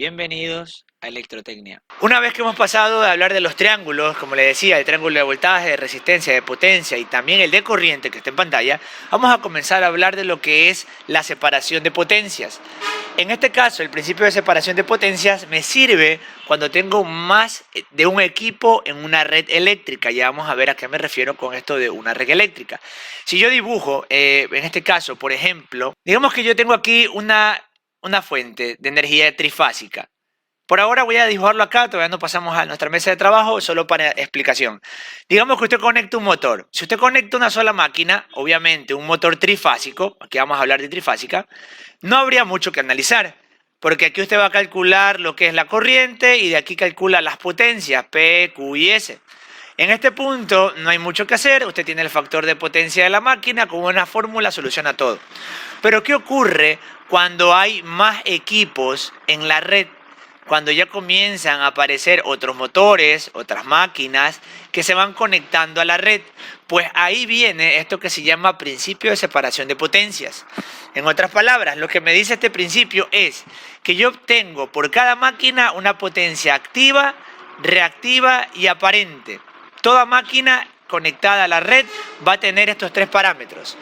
Bienvenidos a Electrotecnia. Una vez que hemos pasado de hablar de los triángulos, como le decía, el triángulo de voltaje, de resistencia, de potencia y también el de corriente que está en pantalla, vamos a comenzar a hablar de lo que es la separación de potencias. En este caso, el principio de separación de potencias me sirve cuando tengo más de un equipo en una red eléctrica. Ya vamos a ver a qué me refiero con esto de una red eléctrica. Si yo dibujo, en este caso, por ejemplo, digamos que yo tengo aquí una fuente de energía trifásica. Por ahora voy a dibujarlo acá, todavía no pasamos a nuestra mesa de trabajo, solo para explicación. Digamos que usted conecta un motor. Si usted conecta una sola máquina, obviamente un motor trifásico, aquí vamos a hablar de trifásica, no habría mucho que analizar, porque aquí usted va a calcular lo que es la corriente y de aquí calcula las potencias, P, Q y S. En este punto no hay mucho que hacer, usted tiene el factor de potencia de la máquina, con una fórmula soluciona todo. Pero ¿qué ocurre cuando hay más equipos en la red? Cuando ya comienzan a aparecer otros motores, otras máquinas que se van conectando a la red, pues ahí viene esto que se llama principio de separación de potencias. En otras palabras, lo que me dice este principio es que yo obtengo por cada máquina una potencia activa, reactiva y aparente. Toda máquina conectada a la red va a tener estos tres parámetros.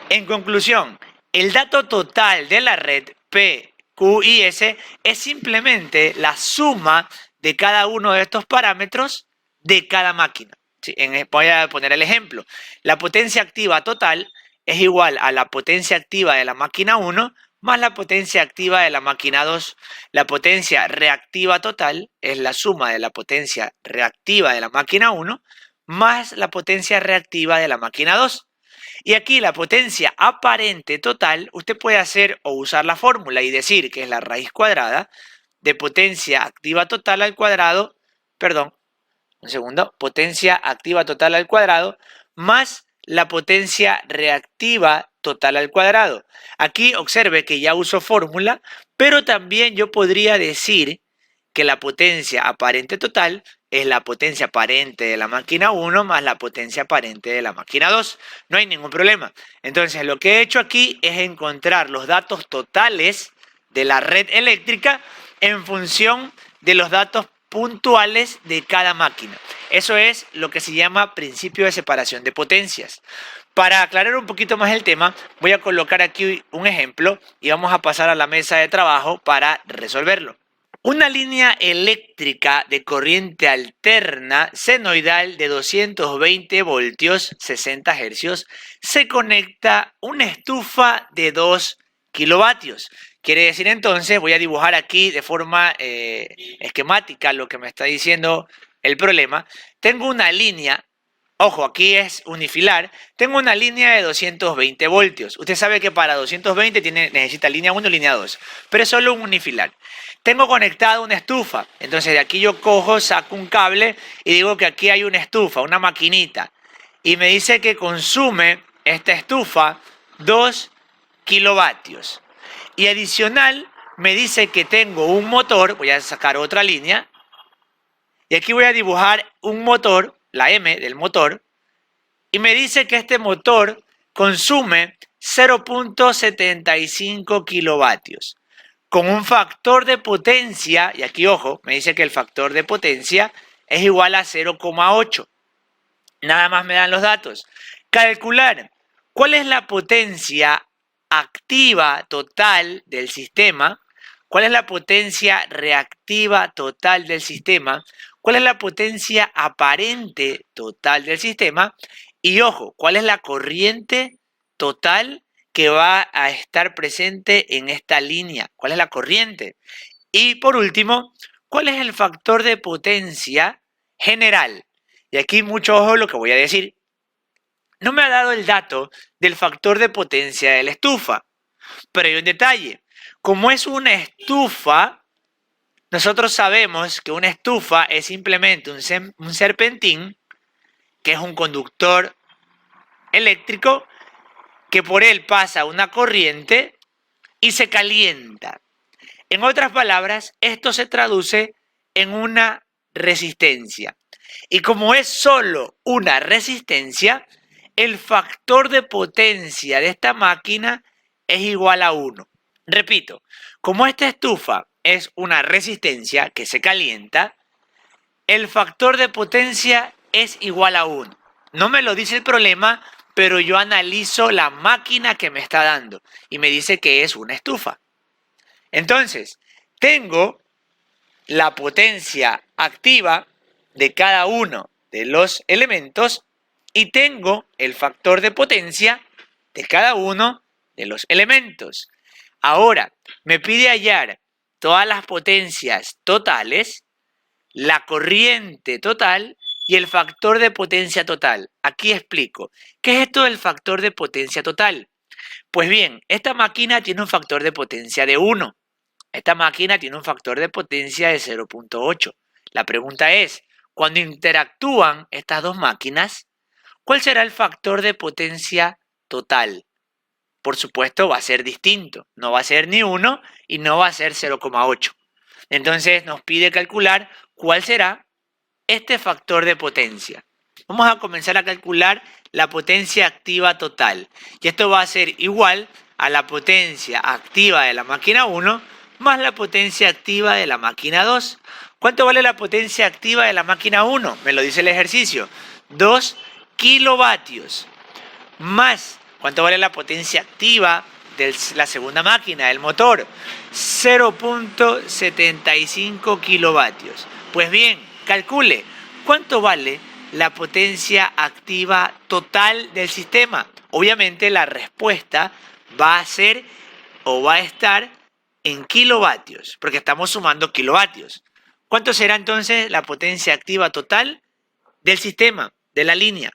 En conclusión, el dato total de la red, P, Q y S, es simplemente la suma de cada uno de estos parámetros de cada máquina. Sí, voy a poner el ejemplo. La potencia activa total es igual a la potencia activa de la máquina 1 más la potencia activa de la máquina 2. La potencia reactiva total es la suma de la potencia reactiva de la máquina 1 más la potencia reactiva de la máquina 2. Y aquí la potencia aparente total, usted puede hacer o usar la fórmula y decir que es la raíz cuadrada de potencia activa total al cuadrado, perdón, un segundo, potencia activa total al cuadrado más la potencia reactiva total al cuadrado. Aquí observe que ya uso fórmula, pero también yo podría decir que la potencia aparente total es la potencia aparente de la máquina 1 más la potencia aparente de la máquina 2. No hay ningún problema. Entonces, lo que he hecho aquí es encontrar los datos totales de la red eléctrica en función de los datos puntuales de cada máquina. Eso es lo que se llama principio de separación de potencias. Para aclarar un poquito más el tema, voy a colocar aquí un ejemplo y vamos a pasar a la mesa de trabajo para resolverlo. Una línea eléctrica de corriente alterna senoidal de 220 voltios, 60 hercios, se conecta a una estufa de 2 kilovatios. Quiere decir entonces, voy a dibujar aquí de forma esquemática lo que me está diciendo el problema. Tengo una línea, ojo, aquí es unifilar, tengo una línea de 220 voltios. Usted sabe que para 220 necesita línea 1 y línea 2, pero es solo un unifilar. Tengo conectada una estufa, entonces de aquí yo cojo, saco un cable y digo que aquí hay una estufa, una maquinita. Y me dice que consume esta estufa 2 kilovatios. Y adicional me dice que tengo un motor, voy a sacar otra línea. Y aquí voy a dibujar un motor, la M del motor. Y me dice que este motor consume 0.75 kilovatios. Con un factor de potencia, y aquí ojo, me dice que el factor de potencia es igual a 0,8. Nada más me dan los datos. Calcular cuál es la potencia activa total del sistema, cuál es la potencia reactiva total del sistema, cuál es la potencia aparente total del sistema y ojo, cuál es la corriente total que va a estar presente en esta línea. ¿Cuál es la corriente? Y por último, ¿cuál es el factor de potencia general? Y aquí mucho ojo lo que voy a decir. No me ha dado el dato del factor de potencia de la estufa, pero hay un detalle. Como es una estufa, nosotros sabemos que una estufa es simplemente un serpentín, que es un conductor eléctrico, que por él pasa una corriente y se calienta. En otras palabras, esto se traduce en una resistencia. Y como es solo una resistencia, el factor de potencia de esta máquina es igual a 1. Repito, como esta estufa es una resistencia que se calienta, el factor de potencia es igual a 1. No me lo dice el problema, pero yo analizo la máquina que me está dando y me dice que es una estufa. Entonces, tengo la potencia activa de cada uno de los elementos y tengo el factor de potencia de cada uno de los elementos. Ahora, me pide hallar todas las potencias totales, la corriente total y el factor de potencia total. Aquí explico. ¿Qué es esto del factor de potencia total? Pues bien, esta máquina tiene un factor de potencia de 1. Esta máquina tiene un factor de potencia de 0.8. La pregunta es, cuando interactúan estas dos máquinas, ¿cuál será el factor de potencia total? Por supuesto, va a ser distinto. No va a ser ni 1 y no va a ser 0.8. Entonces nos pide calcular cuál será este factor de potencia. Vamos a comenzar a calcular la potencia activa total. Y esto va a ser igual a la potencia activa de la máquina 1 más la potencia activa de la máquina 2. ¿Cuánto vale la potencia activa de la máquina 1? Me lo dice el ejercicio. 2 kilovatios. Más, ¿cuánto vale la potencia activa de la segunda máquina, del motor? 0.75 kilovatios. Pues bien, calcule, ¿cuánto vale la potencia activa total del sistema? Obviamente la respuesta va a ser o va a estar en kilovatios, porque estamos sumando kilovatios. ¿Cuánto será entonces la potencia activa total del sistema, de la línea?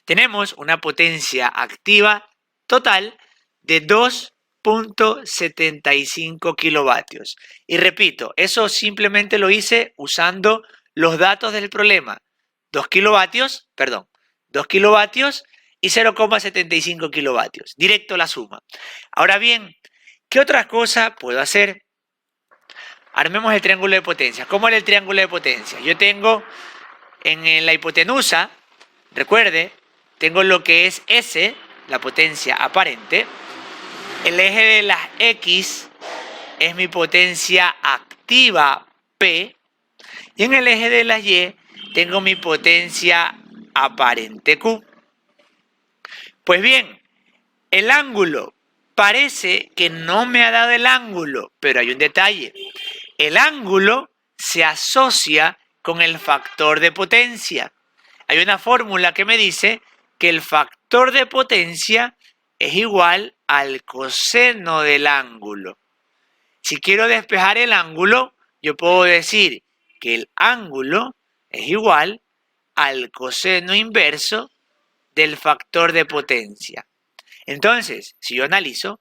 Tenemos una potencia activa total de 2.75 kilovatios. Y repito, eso simplemente lo hice usando los datos del problema. 2 kilovatios y 0.75 kilovatios. Directo la suma. Ahora bien, ¿qué otra cosa puedo hacer? Armemos el triángulo de potencia. ¿Cómo es el triángulo de potencia? Yo tengo en la hipotenusa, recuerde, tengo lo que es S, la potencia aparente. El eje de las X es mi potencia activa P. Y en el eje de las Y tengo mi potencia aparente Q. Pues bien, el ángulo parece que no me ha dado el ángulo, pero hay un detalle. El ángulo se asocia con el factor de potencia. Hay una fórmula que me dice que el factor de potencia es igual al coseno del ángulo. Si quiero despejar el ángulo, yo puedo decir que el ángulo es igual al coseno inverso del factor de potencia. Entonces, si yo analizo,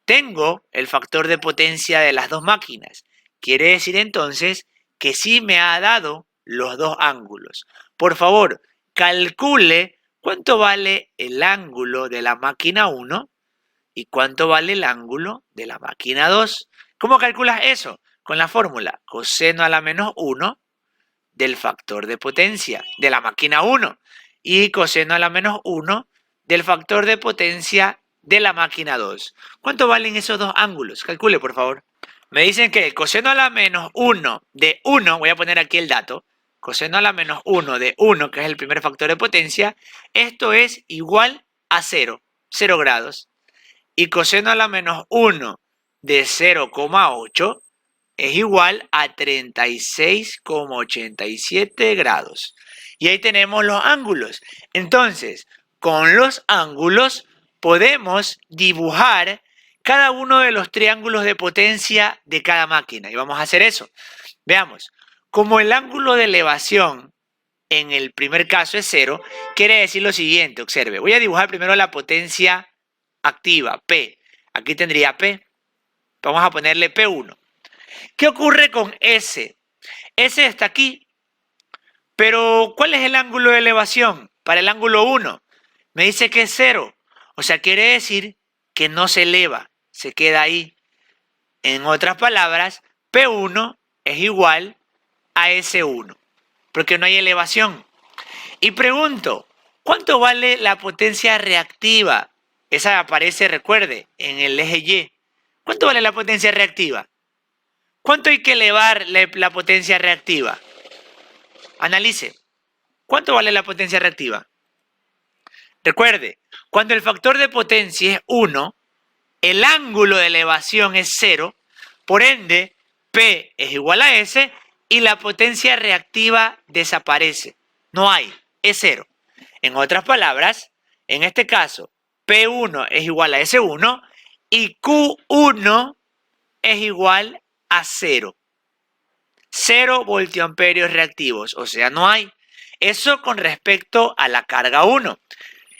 tengo el factor de potencia de las dos máquinas. Quiere decir entonces que sí me ha dado los dos ángulos. Por favor, calcule cuánto vale el ángulo de la máquina 1 y cuánto vale el ángulo de la máquina 2. ¿Cómo calculas eso? Con la fórmula coseno a la menos 1 del factor de potencia de la máquina 1 y coseno a la menos 1 del factor de potencia de la máquina 2. ¿Cuánto valen esos dos ángulos? Calcule, por favor. Me dicen que el coseno a la menos 1 de 1, voy a poner aquí el dato, coseno a la menos 1 de 1, que es el primer factor de potencia, esto es igual a 0 grados. Y coseno a la menos 1 de 0,8 es igual a 36,87 grados. Y ahí tenemos los ángulos. Entonces, con los ángulos podemos dibujar cada uno de los triángulos de potencia de cada máquina. Y vamos a hacer eso. Veamos, como el ángulo de elevación en el primer caso es 0, quiere decir lo siguiente, observe. Voy a dibujar primero la potencia activa, P. Aquí tendría P. Vamos a ponerle P1. ¿Qué ocurre con S? S está aquí. Pero, ¿cuál es el ángulo de elevación para el ángulo 1? Me dice que es 0. O sea, quiere decir que no se eleva, se queda ahí. En otras palabras, P1 es igual a S1, porque no hay elevación. Y pregunto, ¿cuánto vale la potencia reactiva? Esa aparece, recuerde, en el eje Y. ¿Cuánto vale la potencia reactiva? ¿Cuánto hay que elevar la potencia reactiva? Analice. ¿Cuánto vale la potencia reactiva? Recuerde, cuando el factor de potencia es 1, el ángulo de elevación es 0, por ende, P es igual a S y la potencia reactiva desaparece. No hay, es 0. En otras palabras, en este caso, P1 es igual a S1 y Q1 es igual a 0. 0 voltioamperios reactivos, o sea, no hay. Eso con respecto a la carga 1.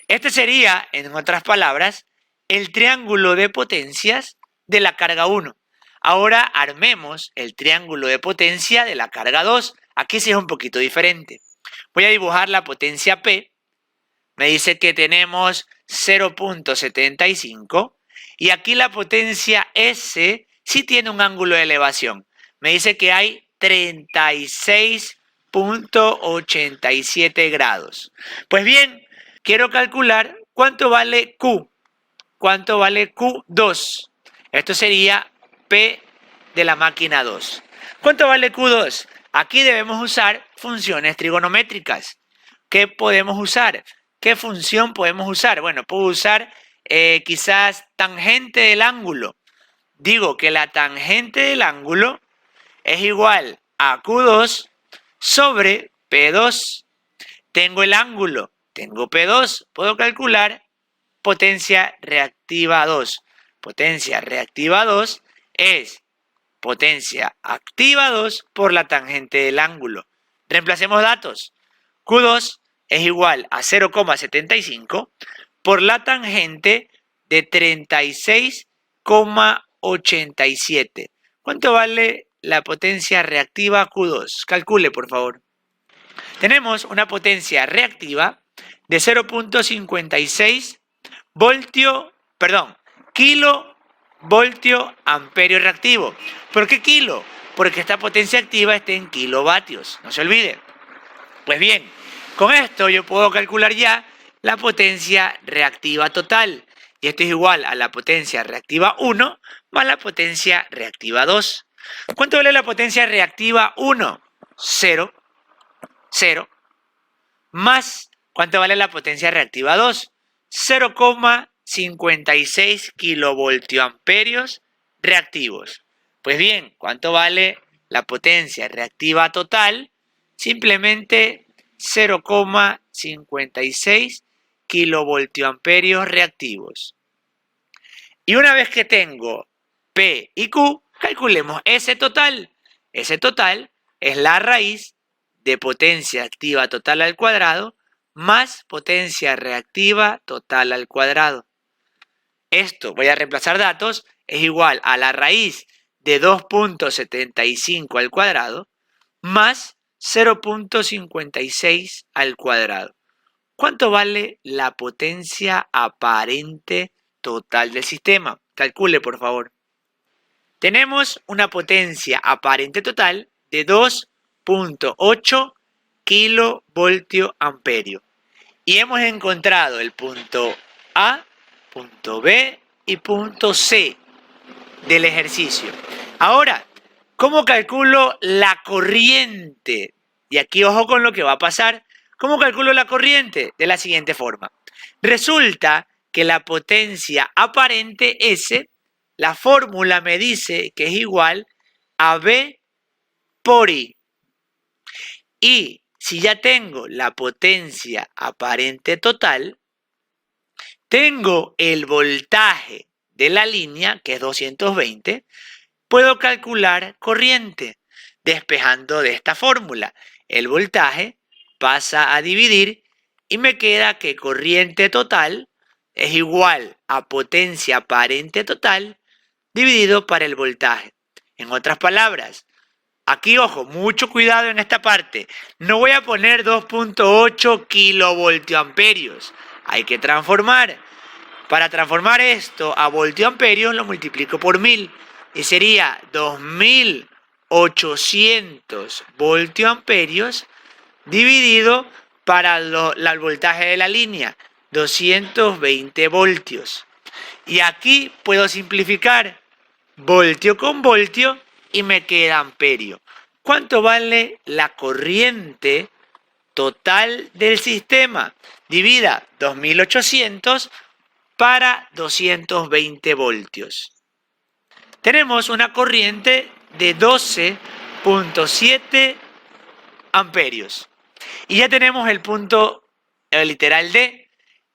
Este sería, en otras palabras, el triángulo de potencias de la carga 1. Ahora armemos el triángulo de potencia de la carga 2. Aquí sí es un poquito diferente. Voy a dibujar la potencia P. Me dice que tenemos 0.75 y aquí la potencia S sí tiene un ángulo de elevación. Me dice que hay 36.87 grados. Pues bien, quiero calcular cuánto vale Q. ¿Cuánto vale Q2? Esto sería P de la máquina 2. ¿Cuánto vale Q2? Aquí debemos usar funciones trigonométricas. ¿Qué podemos usar? ¿Qué función podemos usar? Bueno, puedo usar quizás tangente del ángulo. Digo que la tangente del ángulo es igual a Q2 sobre P2. Tengo el ángulo, tengo P2, puedo calcular potencia reactiva 2. Potencia reactiva 2 es potencia activa 2 por la tangente del ángulo. Reemplacemos datos. Q2 es igual a 0,75 por la tangente de 36,87. ¿Cuánto vale la potencia reactiva Q2? Calcule, por favor. Tenemos una potencia reactiva de 0.56 kilovoltio amperio reactivo. ¿Por qué kilo? Porque esta potencia activa está en kilovatios, no se olvide. Pues bien, con esto yo puedo calcular ya la potencia reactiva total. Y esto es igual a la potencia reactiva 1 más la potencia reactiva 2. ¿Cuánto vale la potencia reactiva 1? 0. 0. Más, ¿cuánto vale la potencia reactiva 2? 0,56 kilovoltioamperios reactivos. Pues bien, ¿cuánto vale la potencia reactiva total? Simplemente 0,56 kilovoltioamperios reactivos. Y una vez que tengo P y Q, calculemos S total. S total es la raíz de potencia activa total al cuadrado más potencia reactiva total al cuadrado. Esto, voy a reemplazar datos, es igual a la raíz de 2.75 al cuadrado más 0.56 al cuadrado. ¿Cuánto vale la potencia aparente total del sistema? Calcule, por favor. Tenemos una potencia aparente total de 2.8 kilovoltio amperio. Y hemos encontrado el punto A, punto B y punto C del ejercicio. Ahora, ¿cómo calculo la corriente? Y aquí ojo con lo que va a pasar. ¿Cómo calculo la corriente? De la siguiente forma. Resulta que la potencia aparente S, la fórmula me dice que es igual a B por I. Y si ya tengo la potencia aparente total, tengo el voltaje de la línea, que es 220, puedo calcular corriente, despejando de esta fórmula. El voltaje pasa a dividir y me queda que corriente total es igual a potencia aparente total dividido para el voltaje. En otras palabras, aquí, ojo, mucho cuidado en esta parte. No voy a poner 2.8 kilovoltioamperios. Hay que transformar. Para transformar esto a voltioamperios lo multiplico por 1000 y sería 2800 voltioamperios dividido para el voltaje de la línea, 220 voltios. Y aquí puedo simplificar voltio con voltio y me queda amperio. ¿Cuánto vale la corriente total del sistema? Divida 2800 para 220 voltios. Tenemos una corriente de 12.7 amperios. Y ya tenemos el punto literal D.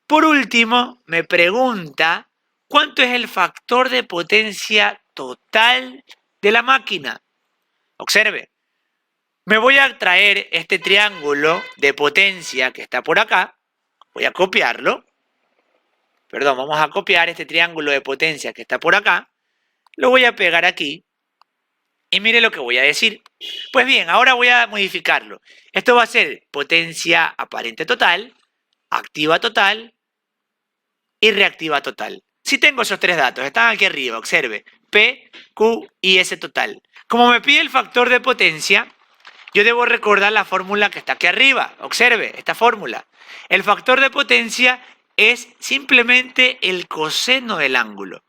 Por último, me pregunta cuánto es el factor de potencia total de la máquina. Observe, me voy a traer este triángulo de potencia que está por acá. Voy a copiarlo. Perdón, vamos a copiar este triángulo de potencia que está por acá. Lo voy a pegar aquí. Y mire lo que voy a decir. Pues bien, ahora voy a modificarlo. Esto va a ser potencia aparente total, activa total y reactiva total. Si tengo esos tres datos, están aquí arriba, observe. P, Q y S total. Como me pide el factor de potencia, yo debo recordar la fórmula que está aquí arriba. Observe esta fórmula. El factor de potencia es simplemente el coseno del ángulo.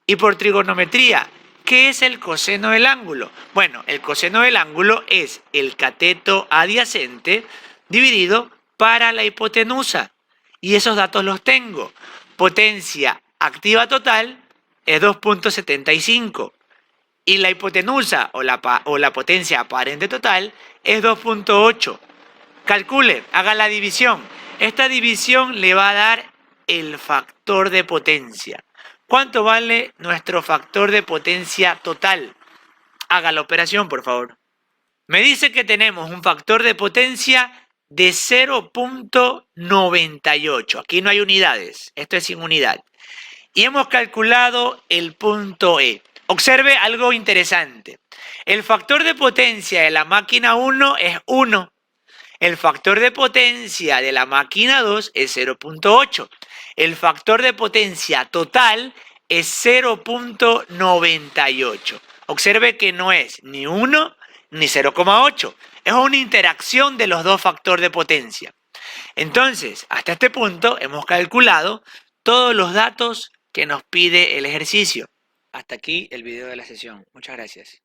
Y por trigonometría, ¿qué es el coseno del ángulo? Bueno, el coseno del ángulo es el cateto adyacente dividido para la hipotenusa. Y esos datos los tengo. Potencia activa total es 2.75. Y la hipotenusa o la potencia aparente total es 2.8. Calcule, haga la división. Esta división le va a dar el factor de potencia. ¿Cuánto vale nuestro factor de potencia total? Haga la operación, por favor. Me dice que tenemos un factor de potencia de 0.98. Aquí no hay unidades, esto es sin unidad. Y hemos calculado el punto E. Observe algo interesante. El factor de potencia de la máquina 1 es 1. El factor de potencia de la máquina 2 es 0.8. El factor de potencia total es 0.98. Observe que no es ni 1 ni 0.8. Es una interacción de los dos factores de potencia. Entonces, hasta este punto hemos calculado todos los datos que nos pide el ejercicio. Hasta aquí el video de la sesión. Muchas gracias.